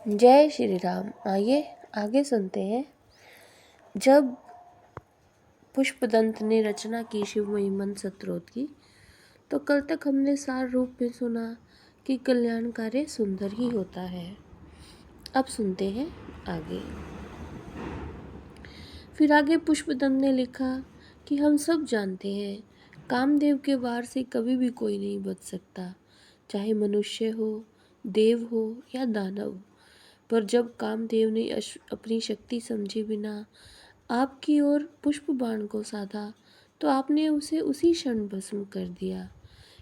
जय श्री राम। आइए आगे सुनते हैं। जब पुष्पदंत ने रचना की शिव महिमन स्तोत्र की, तो कल तक हमने सार रूप में सुना कि कल्याण कार्य सुंदर ही होता है। अब सुनते हैं आगे। फिर आगे पुष्पदंत ने लिखा कि हम सब जानते हैं कामदेव के वार से कभी भी कोई नहीं बच सकता, चाहे मनुष्य हो, देव हो या दानव। पर जब कामदेव ने अपनी शक्ति समझे बिना आपकी ओर पुष्प बाण को साधा, तो आपने उसे उसी क्षण भस्म कर दिया।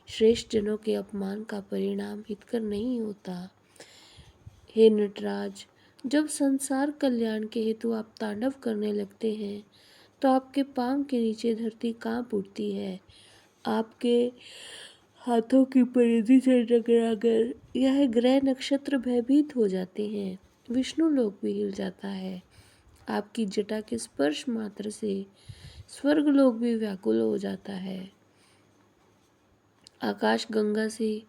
श्रेष्ठ जनों के अपमान का परिणाम हितकर नहीं होता। हे नटराज, जब संसार कल्याण के हेतु आप तांडव करने लगते हैं, तो आपके पांव के नीचे धरती कांप उठती है। आपके हाथों की परिधि से टकराकर यह ग्रह नक्षत्र भयभीत हो जाते हैं। विष्णु लोक भी हिल जाता है। आपकी जटा के स्पर्श मात्र से स्वर्ग लोक भी व्याकुल हो जाता है। आकाश गंगा से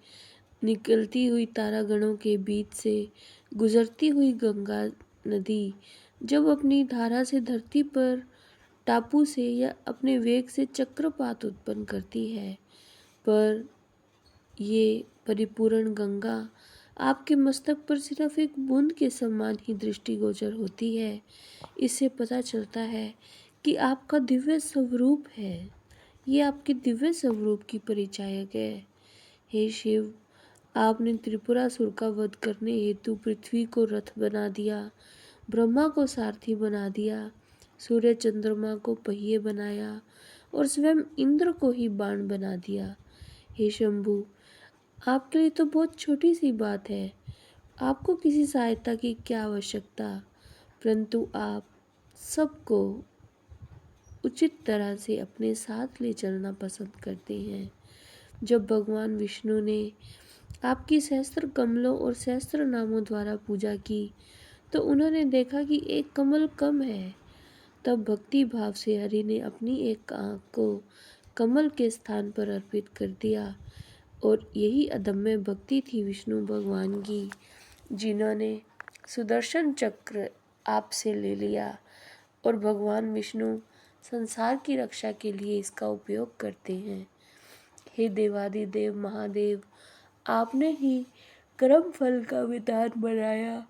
निकलती हुई तारागणों के बीच से गुजरती हुई गंगा नदी जब अपनी धारा से धरती पर टापू से या अपने वेग से चक्रपात उत्पन्न करती है, पर ये परिपूर्ण गंगा आपके मस्तक पर सिर्फ एक बूंद के समान ही दृष्टिगोचर होती है। इससे पता चलता है कि आपका दिव्य स्वरूप है। ये आपके दिव्य स्वरूप की परिचायक है। हे शिव, आपने त्रिपुरासुर का वध करने हेतु पृथ्वी को रथ बना दिया, ब्रह्मा को सारथी बना दिया, सूर्य चंद्रमा को पहिए बनाया और स्वयं इंद्र को ही बाण बना दिया। हे शंभु, आपके लिए तो बहुत छोटी सी बात है। आपको किसी सहायता की क्या आवश्यकता, परंतु आप सबको उचित तरह से अपने साथ ले चलना पसंद करते हैं। जब भगवान विष्णु ने आपकी सहस्त्र कमलों और सहस्त्र नामों द्वारा पूजा की, तो उन्होंने देखा कि एक कमल कम है। तब भक्ति भाव से हरि ने अपनी एक आँख को कमल के स्थान पर अर्पित कर दिया, और यही अदम्य भक्ति थी विष्णु भगवान की, जिन्होंने सुदर्शन चक्र आपसे ले लिया, और भगवान विष्णु संसार की रक्षा के लिए इसका उपयोग करते हैं। हे देवादिदेव महादेव, आपने ही कर्म फल का विधान बनाया।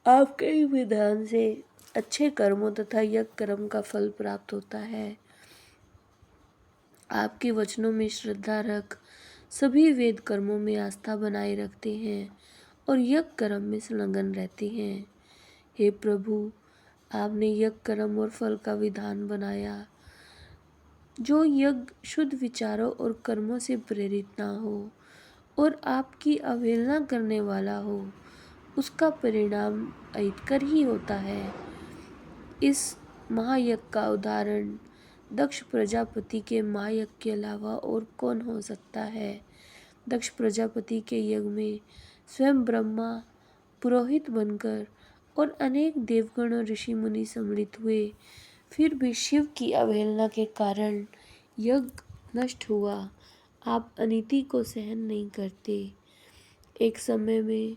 आपके ही विधान से अच्छे कर्मों तथा यज्ञ कर्म का फल प्राप्त होता है। आपके वचनों में श्रद्धा रख सभी वेद कर्मों में आस्था बनाए रखते हैं और यज्ञ कर्म में संलग्न रहते हैं। हे प्रभु, आपने यज्ञ कर्म और फल का विधान बनाया। जो यज्ञ शुद्ध विचारों और कर्मों से प्रेरित ना हो और आपकी अवहेलना करने वाला हो, उसका परिणाम अहितकर ही होता है। इस महायज्ञ का उदाहरण दक्ष प्रजापति के महायज्ञ के अलावा और कौन हो सकता है। दक्ष प्रजापति के यज्ञ में स्वयं ब्रह्मा पुरोहित बनकर और अनेक देवगण और ऋषि मुनि सम्मिलित हुए, फिर भी शिव की अवहेलना के कारण यज्ञ नष्ट हुआ। आप अनीति को सहन नहीं करते। एक समय में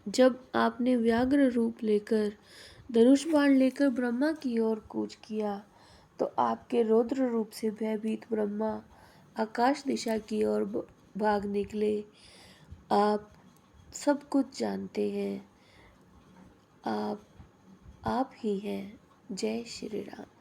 जब आपने व्याघ्र रूप लेकर धनुष बाण लेकर ब्रह्मा की ओर कूच किया, तो आपके रौद्र रूप से भयभीत ब्रह्मा आकाश दिशा की ओर भाग निकले। आप सब कुछ जानते हैं। आप ही हैं। जय श्री राम।